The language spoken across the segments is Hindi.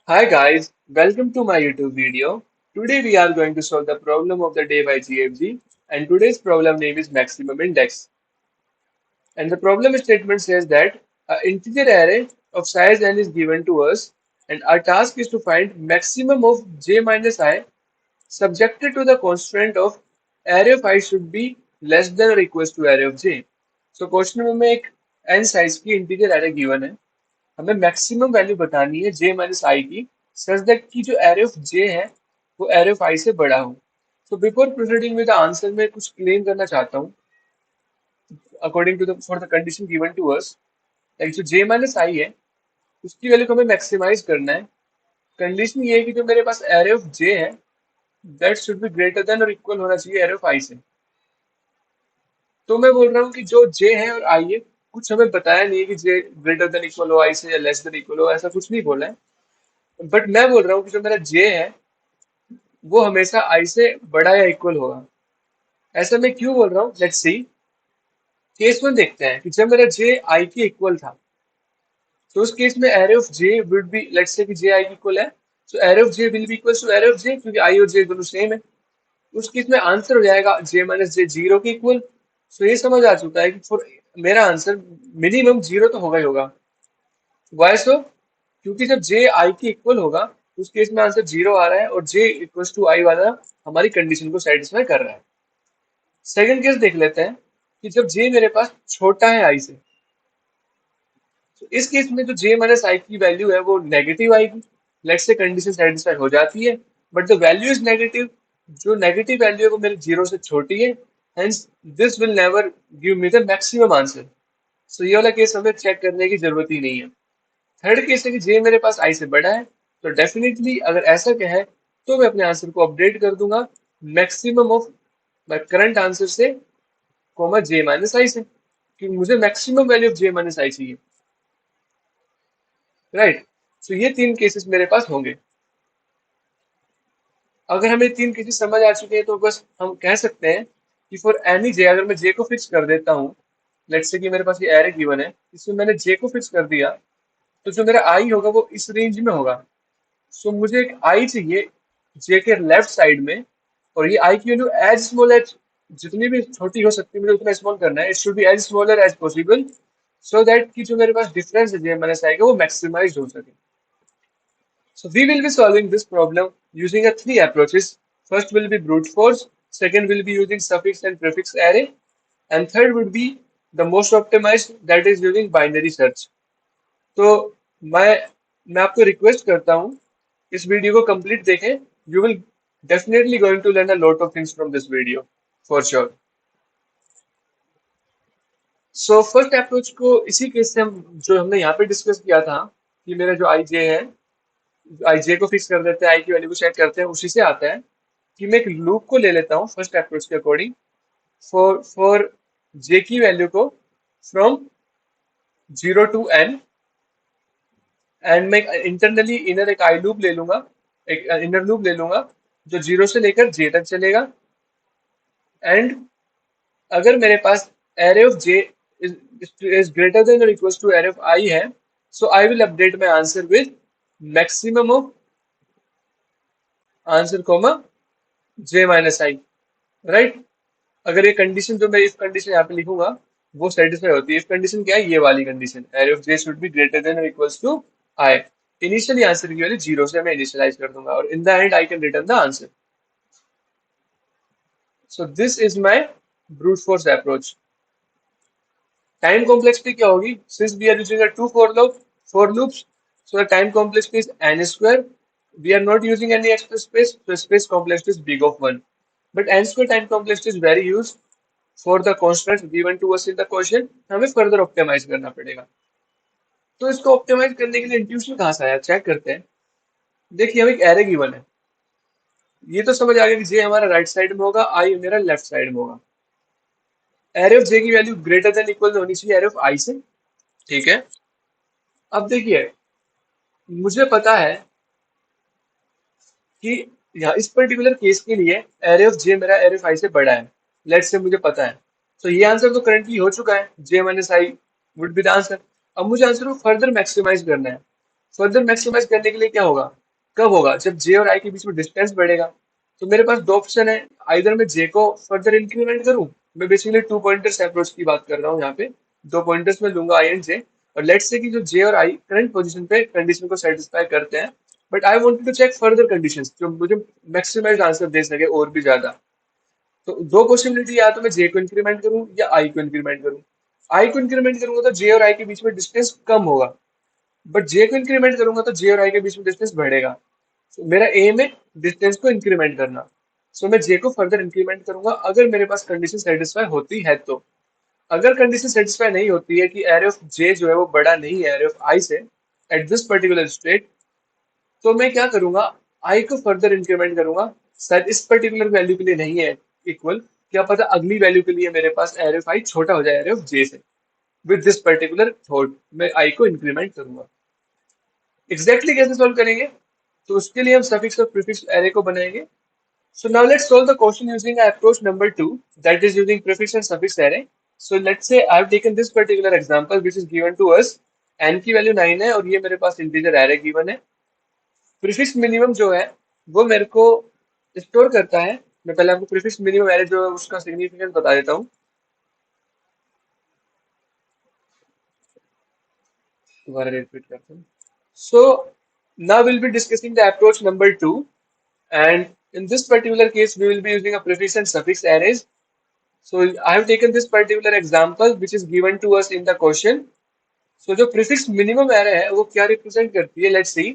Hi guys, welcome to my YouTube video. Today we are going to solve the problem of the day by GFG, and today's problem name is maximum index. And the problem statement says that an integer array of size n is given to us and our task is to find maximum of j minus I subjected to the constraint of array of I should be less than or equals to array of j. So question में हमें एक n साइज की इंटीजर एरे गिवन है, हमें मैक्सिमम वैल्यू बतानी है जे माइनस आई की सच दैट की जो एरे ऑफ जे है वो एरे ऑफ आई से बड़ा हो। तो before proceeding with the answer में कुछ क्लेम करना चाहता हूँ according to the for the condition given to us, like जो जे माइनस आई है उसकी वैल्यू को हमें मैक्सिमाइज करना है। कंडीशन ये है कि जो मेरे पास एरे ऑफ जे है that should be greater than और इक्वल होना चाहिए एरे ऑफ आई से। तो मैं बोल रहा हूँ कि जो जे है और आई है कुछ हमें बताया नहीं है कि जे ग्रेटर देन इक्वल हो आई से या लेस देन इक्वल हो, ऐसा कुछ नहीं बोला है। बट मैं बोल रहा हूँ कि जो मेरा जे है वो हमेशा आई से बड़ा या इक्वल होगा। ऐसा मैं क्यों बोल रहा हूँ, लेट्स सी। केस वन देखते हैं कि जब मेरा जे आई के इक्वल था तो उस केस में array of J would be, let's say कि जे आई के इक्वल है, so array of J will be equal to array of J, क्योंकि आई और जे दोनों सेम है। उस केस में आंसर हो जाएगा जे माइनस जे जीरो के इक्वल। सो ये समझ आ चुका है कि फॉर मेरा आंसर मिनिमम जीरो तो होगा ही होगा। वाई सो? क्योंकि जब जे आई के इक्वल होगा उस केस में आंसर जीरो आ रहा है और जे इक्वल्स टू आई वाला हमारी कंडीशन को सेटिस्फाई कर रहा है। सेकंड केस देख लेते हैं कि जब जे मेरे पास छोटा है आई से, तो इस केस में जो जे माइनस आई की वैल्यू है वो नेगेटिव आएगी। लेट्स से कंडीशन सेटिस्फाई हो जाती है but the value is negative. जो नेगेटिव वैल्यू है वो मेरे जीरो से छोटी है, hence this will never give me the maximum answer. So ये वाला केस हमें चेक करने की जरूरत ही नहीं है। थर्ड केस है कि जे मेरे पास आई से बड़ा है, तो डेफिनेटली अगर ऐसा कहे तो मैं अपने आंसर को अपडेट कर दूंगा maximum of my current answer से कोमा जे माइनस आई से, क्योंकि मुझे maximum value of J minus I चाहिए। राइट? सो ये तीन केसेस मेरे पास होंगे। अगर हमें तीन केसेस समझ आ चुके हैं तो बस हम कह सकते हैं कि फॉर एनी जे, अगर मैं जे को फिक्स कर देता हूँ, लेट्स से कि मेरे पास ये एरे गिवन है, इसमें मैंने जे को फिक्स कर दिया, तो जो मेरा आई होगा वो इस रेंज में होगा। सो मुझे एक आई चाहिए जे के लेफ्ट साइड में, और ये आई की वैल्यू एज स्मॉल एज, जितनी भी छोटी हो सकती है मुझे उतना स्मॉल करना है। It should be as smaller as possible so that कि जो मेरे पास डिफरेंस है जे माइनस आई का वो मैक्सिमाइज हो सके। So we will be solving this problem using a three approaches. First will be brute force, second will be using suffix and prefix array, and third would be the most optimized, that is using binary search. तो मैं आपको रिक्वेस्ट करता हूँ इस वीडियो को कंप्लीट देखें। You will definitely going to learn a lot of things from this video for sure. So first approach को इसी केस से हम जो हमने यहाँ पे डिस्कस किया था कि मेरा जो आई जे है, आई जे को फिक्स कर देते हैं, आई की वैल्यू को चेक करते हैं, उसी से आता है कि मैं एक लूप को ले लेता हूँ फर्स्ट अप्रोच के अकॉर्डिंग फॉर फॉर जे की वैल्यू को from zero to N, and मैं इंटरनली इनर एक आई लूप ले लूंगा, एक इनर लूप ले लूंगा जो जीरो से लेकर जे तक चलेगा। एंड अगर मेरे पास array of J is greater than और equals to array of I है, so I will update my answer with maximum of answer comma J minus I. Right? अगर ये कंडीशन जो मैं इस कंडीशन यहाँ पे लिखूंगा वो सेटिस्फाई होती है, इस कंडीशन क्या है, ये वाली condition, array of J should be greater than और equals to I. Initially answer की वैल्यू जीरो से मैं इनिशियलाइज कर दूंगा और in the end I can return the answer. So this is my brute force approach. Time complexity क्या होगी, since we are using a two for loops, so the time complexity is N square. We are not using any extra space, so space complexity is big of 1. But n square time complexity is very used for the constants given to us in the question. हमें further optimize करना पड़ेगा। तो इसको ऑप्टिमाइज करने के लिए इंट्यूशन कहाँ से आया, चेक करते हैं। देखिए हमें एक एरे गिवन है, ये तो समझ आ गया कि जे हमारा राइट साइड में होगा, आई मेरा लेफ्ट साइड में होगा। एरे ऑफ जे की वैल्यू ग्रेटर देन इक्वल होनी चाहिए एरे ऑफ आई से। ठीक है, अब देखिए मुझे पता है कि यहाँ इस पर्टिकुलर केस के लिए एरे ऑफ जे मेरा एरे ऑफ आई से बड़ा है, लेट्स से मुझे पता है। तो ये आंसर तो करंटली हो चुका है, J minus I would be the answer. अब मुझे आंसर को फर्दर मैक्सिमाइज करना है। फर्दर मैक्सिमाइज करने के लिए क्या होगा, कब होगा, जब जे और आई के बीच में डिस्टेंस बढ़ेगा। तो मेरे पास दो ऑप्शन है, आइदर मैं जे को फर्दर इंक्रीमेंट करूं, मैं बेसिकली टू पॉइंटर्स अप्रोच की बात कर रहा हूँ यहाँ पे, दो पॉइंटर्स में लूंगा आई एंड जे, और लेट्स से कि जो जे और आई करंट पोजीशन पे कंडीशन को सेटिस्फाई करते हैं, but I wanted to check further conditions जो मुझे मैक्सिमाइज आंसर दे सके और भी ज्यादा। तो दो पॉसिबिलिटी, या तो मैं जे को इंक्रीमेंट करूं या आई को इंक्रीमेंट करूं। आई को इंक्रीमेंट करूंगा तो जे और आई के बीच में डिस्टेंस कम होगा, बट जे को इंक्रीमेंट करूंगा तो जे और आई के बीच में डिस्टेंस बढ़ेगा। So, मेरा एम है डिस्टेंस को इंक्रीमेंट करना। सो मैं जे को फर्दर इंक्रीमेंट करूंगा अगर मेरे पास कंडीशन सेटिस्फाई होती है तो। अगर कंडीशन सेटिस्फाई नहीं होती है कि एरे ऑफ जे जो है वो बड़ा नहीं है एरे ऑफ आई से एट दिस पर्टिकुलर स्टेट, तो मैं क्या करूंगा, आई को फर्दर इंक्रीमेंट करूंगा। शायद इस पर्टिकुलर वैल्यू के लिए नहीं है इक्वल, क्या पता अगली वैल्यू के लिए मेरे पास एरे ऑफ आई छोटा हो जाए एरे ऑफ जे से। विद दिस पर्टिकुलर थॉट मैं आई को इंक्रीमेंट करूंगा। एग्जैक्टली कैसे सोल्व करेंगे, तो उसके लिए हम सफिक्स और प्रीफिक्स एरे को बनाएंगे। So now let's solve the question using approach number two, that is using prefix and suffix array. So let's say I've taken this particular example which is given to us, n की वैल्यू 9 है और ये मेरे पास इंटीजर array given है। प्रीफिक्स मिनिमम जो है वो मेरे को स्टोर करता है। मैं पहले आपको प्रीफिक्स मिनिमम array जो है उसका सिग्निफिकेंस बता देता हूँ। दोबारा रिपीट करता हूँ। So now we'll be discussing the approach number two, and in this particular case we will be using a prefix and suffix arrays. So I have taken this particular example which is given to us in the question. So जो प्रीफिक्स मिनिमम एरे है वो क्या रिप्रेजेंट करती है, लेट्स सी।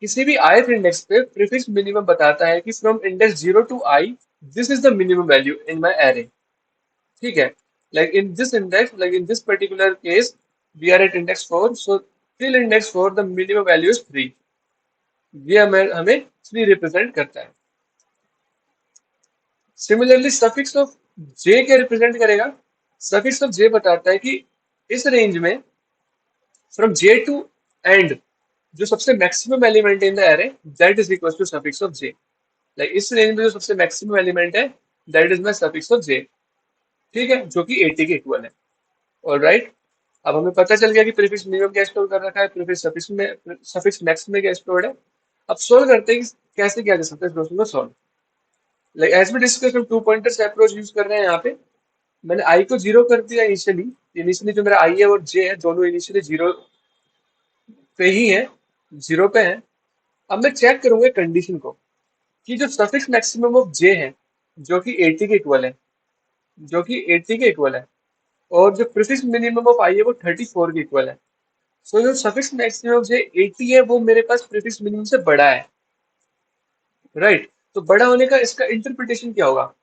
किसी भी ith इंडेक्स पे प्रीफिक्स मिनिमम बताता है कि from index 0 to I this is the minimum value in my array. ठीक है, like in this index, like in this particular case we are at index 4, so till index 4 the minimum value is 3। ये हमें 3 रिप्रेजेंट करता है। सिमिलरली सफिक्स ऑफ जे क्या रिप्रेजेंट करेगा, सफिक्स ऑफ जे बताता है कि इस रेंज में फ्रॉम जे टू एंड जो सबसे maximum element in the array that is equal to suffix of J. Like इस रेंज में जो सबसे मैक्सिमम एलिमेंट है that is my suffix of J. ठीक है, जो कि 80 के इक्वल है। ऑलराइट, अब हमें पता चल गया कि प्रीफिक्स मिनिमम क्या स्टोर कर रखा है, प्रीफिक्स सफिक्स में, सफिक्स मैक्स में क्या स्टोर्ड है। अब सोल्व करते हैं कि कैसे किया जा सकता है इस क्वेश्चन को solve. Like as we discuss हम टू पॉइंटर्स अप्रोच यूज कर रहे हैं यहाँ पे। मैंने आई को जीरो कर दिया इनिशियली। इनिशियली जो मेरा आई है और जे है दोनों इनिशियली जीरो पे ही है, जीरो पे है। अब मैं चेक करूंगा कंडीशन को कि जो सफिक्स मैक्सिमम ऑफ जे है जो कि 80 के इक्वल है, जो कि 80 के इक्वल है, और जो प्रीफिक्स मिनिमम ऑफ आई है वो 34 के इक्वल है। सो जो सफिक्स मैक्सिमम ऑफ जे 80 है वो मेरे पास प्रीफिक्स मिनिमम से बड़ा है। राइट, तो बड़ा होने का इसका इंटरप्रिटेशन क्या होगा,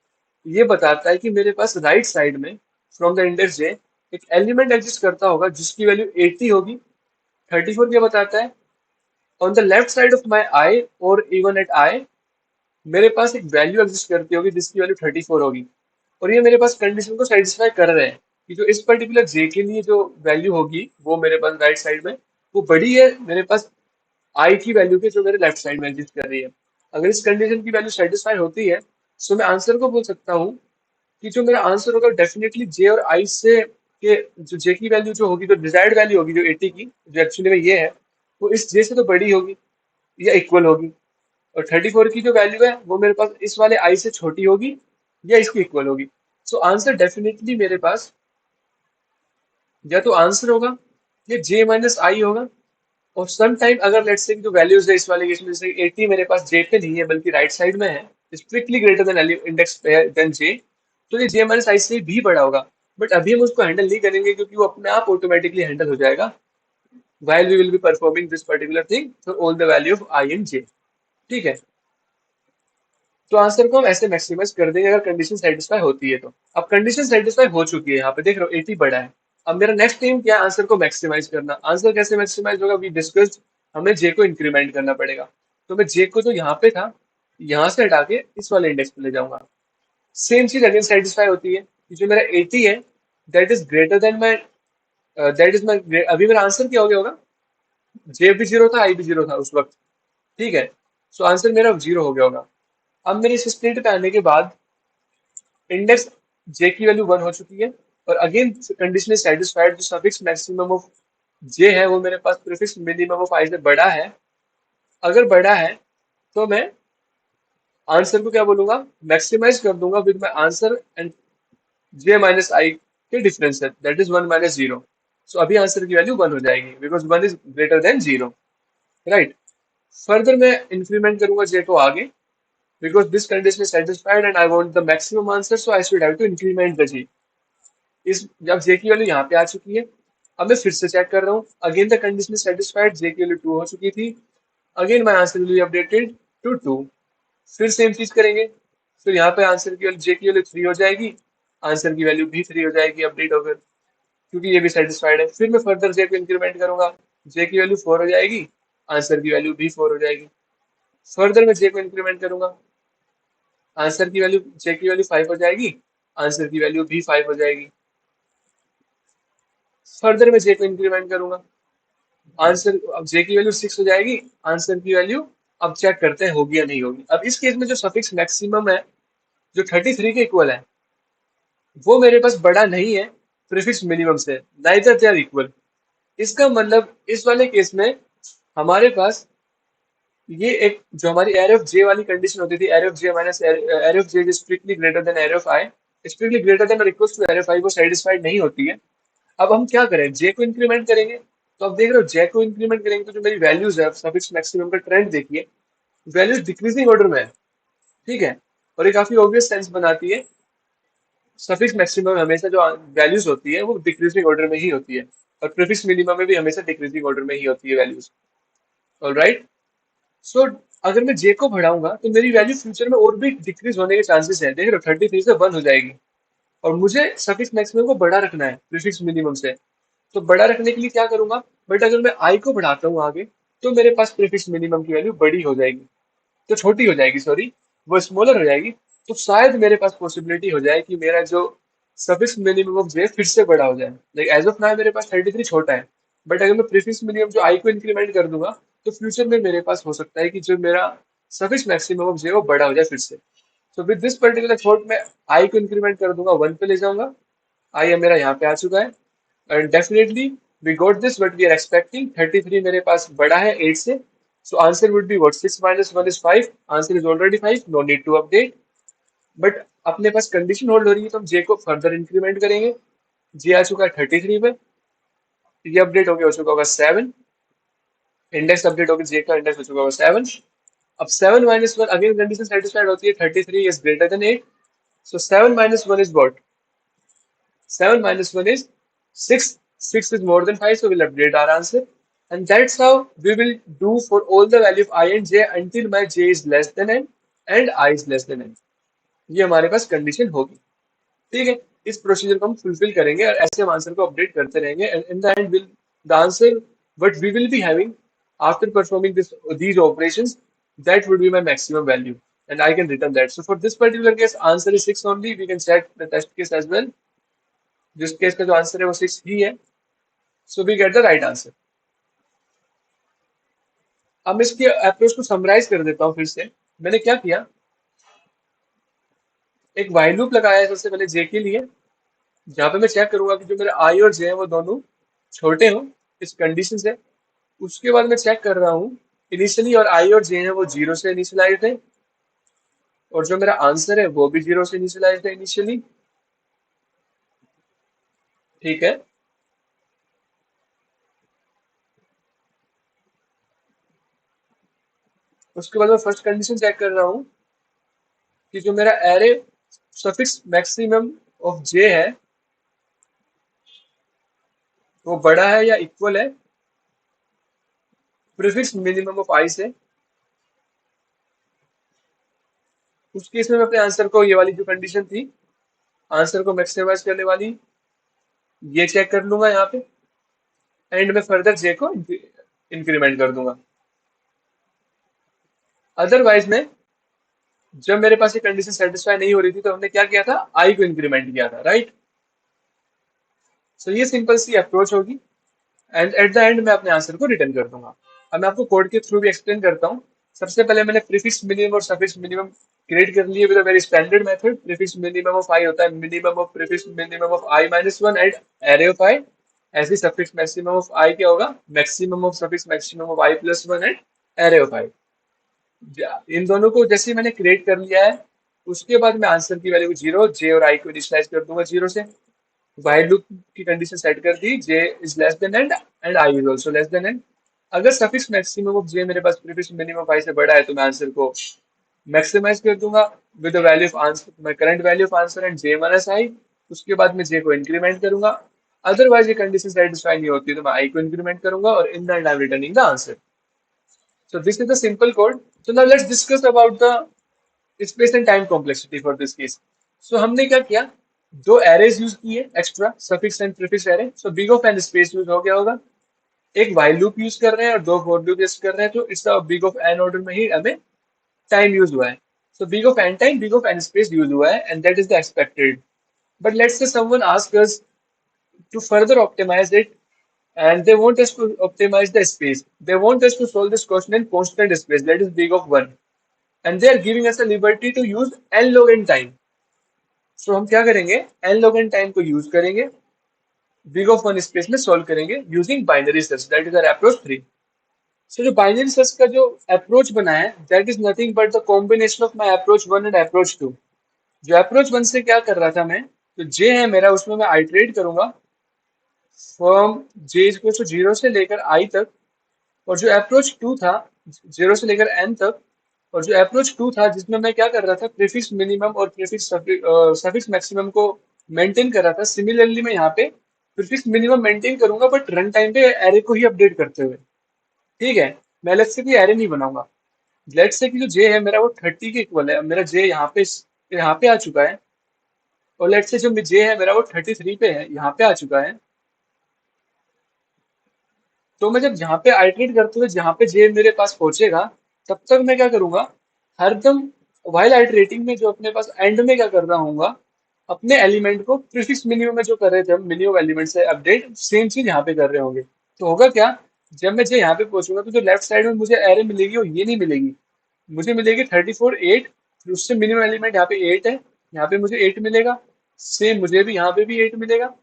ये बताता है कि मेरे पास राइट साइड में फ्रॉम द इंडेक्स जे एक एलिमेंट एग्जिस्ट करता होगा जिसकी वैल्यू 80 होगी। 34 क्या बताता है, on the left side of my I और इवन एट आई मेरे पास एक वैल्यू एग्जिस्ट करती होगी जिसकी वैल्यू 34 होगी। और ये मेरे पास कंडीशन को सेटिस्फाई कर रहे हैं कि जो इस पर्टिकुलर जे के लिए जो वैल्यू होगी वो मेरे पास राइट साइड में वो बड़ी है मेरे पास आई की वैल्यू के जो मेरे लेफ्ट साइड में एग्जिस्ट कर रही है। अगर इस कंडीशन की वैल्यू सेटिस्फाई होती है तो मैं आंसर को बोल सकता हूँ कि जो मेरा आंसर होगा डेफिनेटली जे और आई से के जो जे की वैल्यू जो होगी, जो डिजायर्ड वैल्यू होगी जो 80 की, जो एक्चुअली में ये है, वो इस जे से तो बड़ी होगी या इक्वल होगी। और 34 की जो वैल्यू है वो मेरे पास इस वाले आई से छोटी होगी या इसकी इक्वल होगी। सो आंसर डेफिनेटली मेरे पास या तो आंसर होगा ये जे माइनस आई होगा। और सम टाइम अगर लेट्स से जो वैल्यूज है इस वाले केस में जैसे 80 मेरे पास जे पे नहीं है बल्कि राइट साइड में है, strictly greater than index then J, तो ये जे माइनस आई से भी बड़ा होगा। बट अभी हम उसको हैंडल नहीं करेंगे क्योंकि वो अपने आप ऑटोमेटिकली हैंडल हो जाएगा while we will be performing this particular thing for all the value of I and j। ठीक है, तो आंसर को हम ऐसे मैक्सिमाइज कर देंगे अगर कंडीशन सेटिस्फाई होती है तो। अब कंडीशन सेटिस्फाई हो चुकी है, यहाँ पे देख रहे हो 80 बड़ा है। अब मेरा नेक्स्ट एम क्या है, आंसर को मैक्सिमाइज करना। आंसर कैसे मैक्सिमाइज होगा, वी डिस्कस्ड, हमें जे को इंक्रीमेंट करना पड़ेगा। तो मैं जे को जो यहाँ पे था यहाँ से हटा के इस वाले इंडेक्स पे ले जाऊंगा। सेम चीज अगेन सेटिस्फाई होती है कि जो मेरा 80 है that is greater then my, that is माई, अभी मेरा आंसर क्या हो गया होगा, जे भी जीरो था आई भी जीरो था उस वक्त। ठीक है, सो आंसर मेरा जीरो हो गया होगा। अब मेरे इस स्टेट पे आने के बाद इंडेक्स जे की वैल्यू 1 हो चुकी है और अगेन कंडीशन इज सेटिस्फाइड, जो सफिक्स मैक्सिमम ऑफ जे है वो मेरे पास प्रीफिक्स मिनिमम ऑफ आई से बड़ा है, अगर बड़ा है तो मैं आंसर को क्या बोलूंगा, मैक्सिमाइज कर दूंगा with my answer and J minus I के डिफरेंस है, दैट इज 1 - 0। सो अभी आंसर की वैल्यू 1 हो जाएगी because 1 is greater then 0, right. Further मैं इंक्रीमेंट करूंगा जे को आगे, because this condition is satisfied and I want the maximum answer, so I should have to increment the g। इस जब जे की वैल्यू यहाँ पे आ चुकी है, अब मैं फिर से चेक कर रहा हूँ, again the condition is satisfied, J की वैल्यू 2 हो चुकी थी, again my answer will be updated to 2। फिर सेम चीज करेंगे, फिर यहाँ पे आंसर की वैल्यू जे की वैल्यू 3 हो जाएगी, आंसर की वैल्यू भी 3 हो जाएगी अपडेट होकर, क्योंकि ये भी सेटिस्फाइड है। फिर मैं फर्दर जे को इंक्रीमेंट करूंगा, जे की वैल्यू 4 हो जाएगी, आंसर की वैल्यू भी 4 हो जाएगी। फर्दर मैं जे को इंक्रीमेंट करूंगा, आंसर की वैल्यू जे की वैल्यू 5 हो जाएगी, आंसर की वैल्यू भी 5 हो जाएगी। फर्दर मैं जे को इंक्रीमेंट करूंगा, आंसर अब जे की वैल्यू 6 हो जाएगी, आंसर की वैल्यू अब चेक करते हैं होगी या नहीं होगी। अब इस केस में जो सफिक्स मैक्सिमम है, जो 33 के इक्वल है, वो मेरे पास बड़ा नहीं है प्रीफिक्स मिनिमम से, नाइदर दे आर इक्वल। इसका मतलब इस वाले केस में हमारे पास ये एक जो हमारी एरे ऑफ जे वाली कंडीशन होती थी, array of J minus array of J strictly greater then array of I, strictly greater than और इक्वल टू एरे ऑफ आई, वो सेटिस्फाइड नहीं होती है। अब हम क्या करें, जे को इंक्रीमेंट करेंगे। तो अब देख रहे हो जे को इंक्रीमेंट करेंगे तो जो मेरी वैल्यूज है सफिक्स मैक्सिमम का ट्रेंड देखिए, वैल्यूज डिक्रीजिंग ऑर्डर में है, ठीक है। और ये काफी ऑब्वियस सेंस बनाती है, सफिक्स मैक्सिमम हमेशा जो वैल्यूज होती है वो डिक्रीजिंग ऑर्डर में ही होती है, और प्रीफिक्स मिनिमम में भी हमेशा डिक्रीजिंग ऑर्डर में ही होती है वैल्यूज। ऑलराइट, सो अगर मैं जे को बढ़ाऊंगा तो मेरी वैल्यू फ्यूचर में और भी डिक्रीज होने के चांसेस है, देख रहे हो 33 से 1 हो जाएगी। और मुझे सफिक्स मैक्सिमम को बड़ा रखना है प्रीफिक्स मिनिमम से, तो बड़ा रखने के लिए क्या करूंगा, बट अगर मैं आई को बढ़ाता हूँ आगे, तो मेरे पास प्रीफिक्स मिनिमम की वैल्यू बड़ी हो जाएगी, तो छोटी हो जाएगी, सॉरी, वो स्मॉलर हो जाएगी। तो शायद मेरे पास पॉसिबिलिटी हो जाए कि मेरा जो सफिक्स मिनिमम ऑफ जे फिर से बड़ा हो जाए। लाइक एज ऑफ नाउ मेरे पास 33 छोटा है, बट अगर मैं प्रीफिक्स मिनिमम जो आई को इंक्रीमेंट कर दूंगा, तो फ्यूचर में मेरे पास हो सकता है कि जो मेरा सफिक्स मैक्सिमम ऑफ जे वो बड़ा हो जाए फिर से। तो विद दिस पर्टिकुलर थॉट मैं आई को इंक्रीमेंट कर दूंगा, 1 पे ले जाऊंगा। आई अब मेरा यहाँ पे आ चुका है, and definitely we got this but we are expecting 33 मेरे पास बड़ा है 8 से, so answer would be what, 6 minus 1 is 5, answer is already 5, no need to update। but अपने पास कंडीशन होल्ड हो रही है तो हम जे को फर्दर इंक्रीमेंट करेंगे, जे आ चुका है 33 पे, ये अपडेट हो चुका होगा 7, इंडेक्स अपडेट होकर जे का इंडेक्स हो चुका होगा 7। अब 7 माइनस 1, अगेन कंडीशन सेटिस्फाइड होती है, 33 is greater then 8, so 7 minus 1 is what, 7 minus 1 is 6. 6 is more than 5, so we'll update our answer. And that's how we will do for all the value of I and j until my j is less than n and I is less than n। ये हमारे पास कंडीशन होगी, ठीक है। इस प्रोसीजर को हम फुलफिल करेंगे और ऐसे हम आंसर को अपडेट करते रहेंगे, and in the end will the answer what we will be having after performing this these operations, that would be my maximum value and I can return that। So for this particular case answer is 6 only, we can check the test case as well, जिस केस का जो आंसर है वो 6 ही है, so we get the right answer. अब मैं इसकी अप्रोच को समराइज कर देता हूँ फिर से। मैंने क्या किया, एक व्हाइल लूप लगाया है सबसे पहले जे के लिए, जहां पे मैं चेक करूंगा कि जो मेरे आई और जे है वो दोनों छोटे हों इस कंडीशन से। उसके बाद मैं चेक कर रहा हूँ इनिशियली और आई और जे है वो 0 से इनिशियलाइज है, और जो मेरा आंसर है वो भी 0 से इनिशियलाइज है इनिशियली, ठीक है। उसके बाद मैं फर्स्ट कंडीशन चेक कर रहा हूँ कि जो मेरा एरे सफिक्स मैक्सिमम ऑफ जे है वो बड़ा है या इक्वल है प्रीफिक्स मिनिमम ऑफ आई से। उस केस में मैं अपने आंसर को, ये वाली जो कंडीशन थी आंसर को मैक्सिमाइज करने वाली, ये चेक कर लूंगा यहाँ पे, एंड में फर्दर जे को इंक्रीमेंट कर दूंगा। अदरवाइज में जब मेरे पास ये कंडीशन सेटिस्फाई नहीं हो रही थी तो हमने क्या किया था, आई को इंक्रीमेंट किया था, राइट। सो ये सिंपल सी अप्रोच होगी, एंड एट द एंड मैं अपने आंसर को रिटर्न कर दूंगा। अब मैं आपको कोड के थ्रू भी एक्सप्लेन करता हूँ। सबसे पहले मैंने प्रीफिक्स मिनिमम और सफिक्स मिनिमम क्रिएट कर लिए with a very standard method. Prefix minimum of I होता है minimum of prefix minimum of I minus one and array of I, ऐसे सफिक्स मैक्सिमम ऑफ आई क्या होगा, maximum of suffix maximum of I plus one and array of I. इन दोनों को जैसे मैंने क्रिएट कर लिया है, उसके बाद मैं आंसर की वैल्यू को जीरो, जे और आई को इनिशियलाइज कर दूंगा जीरो से। वाइल लूप की कंडीशन सेट कर दी, जे is less than and I is also less than and. अगर सफिक्स मैक्सिमम ऑफ जे मेरे पास प्रीफिक्स मिनिमम ऑफ आई से बड़ा है तो मैं आंसर को मैक्सिमाइज कर दूंगा with the value of answer, my current value of answer and J minus I. उसके बाद मैं जे को इंक्रीमेंट करूंगा। अदरवाइज ये कंडीशन सेटिस्फाई नहीं होती तो मैं आई को इंक्रीमेंट करूंगा और in the end I am returning the answer. So this is the simple code. So now let's discuss about the space and time complexity for this case. So हमने क्या किया, दो एरेज यूज किए extra, suffix and prefix array. So big of N space use हो गया होगा। एक व्हाइल लूप यूज कर रहे हैं और दो फॉर लूप यूज कर रहे हैं, तो इसका बिग ऑफ एन ऑर्डर में ही हमें टाइम यूज हुआ है। So big of N time big of N space use हुआ है and that is the expected. But let's say someone ask us to further optimize it, and they want us to optimize the space. They want us to solve this question in constant space, that is big of 1. And they are giving us a liberty to use n log n time. So हम क्या करेंगे, n log n time को यूज करेंगे, big of 1 स्पेस में सॉल्व करेंगे using binary search, that is our approach 3। So जो बाइनरी सर्च का जो अप्रोच बना है, that is nothing but the combination of my approach 1 and approach 2। जो अप्रोच 1 से क्या कर रहा था मैं, तो जे है मेरा, उसमें मैं आइटरेट करूंगा from J equal to zero से लेकर आई तक। और जो अप्रोच टू था, जीरो से लेकर एन तक। और जो अप्रोच टू था जिसमें मैं क्या कर रहा था, प्रीफिक्स मिनिमम और प्रीफिक्स सफिक्स मैक्सिमम को मेंटेन कर रहा था। सिमिलरली मैं यहाँ पे प्रीफिक्स मिनिमम मेंटेन करूंगा बट रन टाइम पे एरे को ही अपडेट करते हुए। ठीक है, मैं अलग से कोई एरे नहीं बनाऊंगा। लेट्स से कि जो जे है मेरा वो 30 के इक्वल है, मेरा जे यहाँ पे आ चुका है। और लेट्स से जो जे है मेरा वो 33 पे है, यहाँ पे आ चुका है। तो मैं जब यहाँ पे आइटरेट करते हुए जहाँ पे जे मेरे पास पहुंचेगा, तब तक मैं क्या करूंगा, हरदम वाइल आइटरेटिंग में जो अपने पास एंड में क्या कर रहा हूँ, अपने एलिमेंट को प्रीफिक्स मिनिमम में जो कर रहे थे हम मिनिमम एलिमेंट से अपडेट, सेम चीज यहाँ पे कर रहे होंगे। तो होगा क्या, जब मैं जे यहाँ पे पहुंचूंगा तो जो लेफ्ट साइड में मुझे एरे मिलेगी वो ये नहीं मिलेगी, मुझे मिलेगी 34 8। उससे मिनिमम एलिमेंट यहाँ पे 8 है, यहाँ पे मुझे 8 मिलेगा। सेम मुझे भी यहाँ पे भी 8 मिलेगा।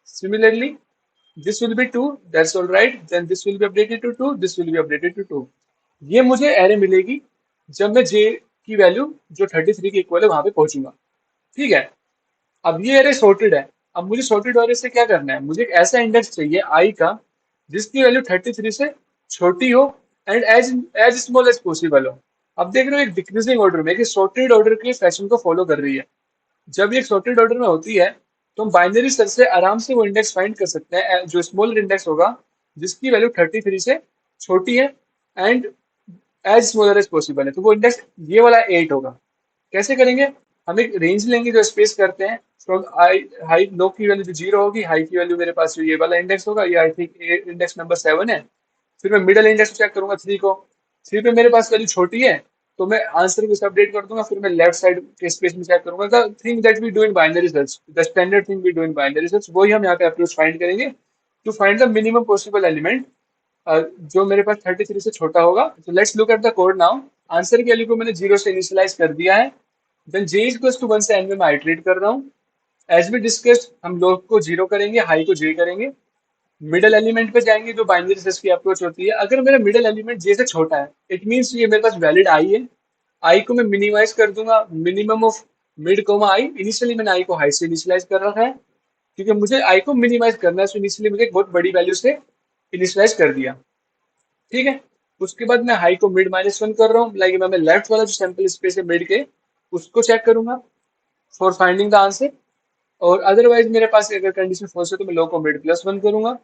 Similarly this will be 2, that's all right, then this will be updated to 2, this will be updated to 2। ये मुझे एरे मिलेगी जब मैं जे की वैल्यू जो 33 के इक्वल है वहां पे पहुंचूंगा। ठीक है, अब ये एरे सॉर्टेड है। अब मुझे सॉर्टेड एरे से क्या करना है, मुझे एक ऐसा इंडेक्स चाहिए आई का जिसकी वैल्यू 33 से छोटी हो and as as small as possible हो। अब देख रहे हो एक डिक्रीजिंग ऑर्डर में, कि सॉर्टेड ऑर्डर के फैशन को फॉलो कर रही है। जब ये सॉर्टेड ऑर्डर में होती है तो हम बाइनरी सर्च से आराम से वो इंडेक्स फाइंड कर सकते हैं जो स्मॉलर इंडेक्स होगा जिसकी वैल्यू 33 से छोटी है and as smaller as possible है। तो वो इंडेक्स ये वाला 8 होगा। कैसे करेंगे, हम एक रेंज लेंगे जो स्पेस करते हैं फ्रॉम आई, हाई लो की वैल्यू जो जीरो होगी, हाई की वैल्यू मेरे पास जो ये वाला इंडेक्स होगा, ये आई थिंक इंडेक्स नंबर 7 है। फिर मैं मिडल इंडेक्स चेक करूंगा 3 को, 3 पे मेरे पास वैल्यू छोटी है तो मैं आंसर को अपडेट कर दूंगा। फिर मैं लेफ्ट साइड के स्पेस में चेक करूंगा। The thing that we do in binary search, the standard thing we do in binary search, वही हम यहाँ पे अप्रोच फाइंड करेंगे to find the minimum possible element जो मेरे पास 33 से छोटा होगा। तो let's look at the code now. Answer की वैल्यू को मैंने जीरो से इनिशियलाइज कर दिया है। देन जे इज टू 1 से एन में मैं आइटरेट कर रहा हूँ। एज वी डिस्कस्ड, हम लोग को जीरो करेंगे, हाई को जे करेंगे। मिडल एलिमेंट पे जाएंगे जो बाइनरी सर्च की अप्रोच होती है। अगर मेरा मिडल एलिमेंट जे से छोटा है, इट मीन्स ये मेरे पास वैलिड आई है। आई को मैं मिनिमाइज कर दूंगा, minimum of mid comma I. Initially मैंने आई को हाई से इनिशियलाइज कर रखा है क्योंकि मुझे आई को मिनिमाइज करना है, तो इनिशियली मुझे एक बहुत बड़ी वैल्यू से इनिशियलाइज कर दिया। ठीक है, उसके बाद मैं हाई को मिड -1 कर रहा हूँ, लाइक मैं लेफ्ट वाला जो सैंपल स्पेस है मिड के, उसको चेक करूंगा फॉर फाइंडिंग द आंसर। और अदरवाइज मेरे पास अगर कंडीशन फॉल्स है तो मैं लो को मिड +1 करूंगा।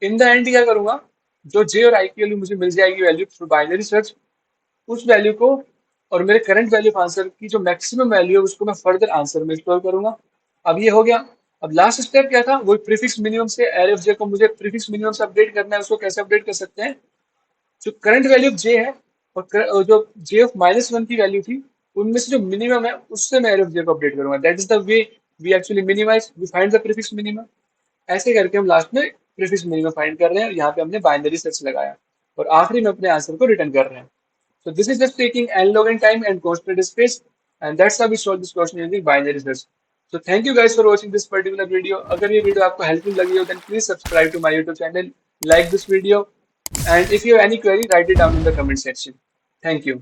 इन द एंड क्या करूंगा, जो जे और आई की वैल्यू मुझे मिल जाएगी वैल्यू थ्रू बाइनरी सर्च, उस वैल्यू को और मेरे करंट वैल्यू ऑफ आंसर की जो मैक्सिमम वैल्यू है उसको मैं फर्दर आंसर में स्टोर करूंगा। अब ये हो गया। अब लास्ट स्टेप क्या था, वो प्रीफिक्स मिनिमम से एरे ऑफ जे को मुझे प्रीफिक्स मिनिमम से अपडेट करना है। उसको कैसे अपडेट कर सकते हैं, जो करंट वैल्यू ऑफ जे है और जो जे ऑफ -1 की वैल्यू थी, उनमें से जो मिनिमम है उससे मैं एरे ऑफ जे को अपडेट करूंगा। That is the way we actually minimize, we find the prefix minimum. ऐसे करके हम लास्ट में प्रीफिक्स मिनिमम फाइंड कर रहे हैं और यहाँ पे हमने बाइनरी सर्च लगाया और आखिरी में अपने आंसर को रिटर्न कर रहे हैं। So this is just taking n log n time and constant space, and that's how we solve this question using binary search. So thank you guys for watching this particular video. अगर ये वीडियो आपको हेल्पफुल लगी हो then please subscribe to my YouTube channel, like this video, and if you have any query, write it down in the comment section. Thank you.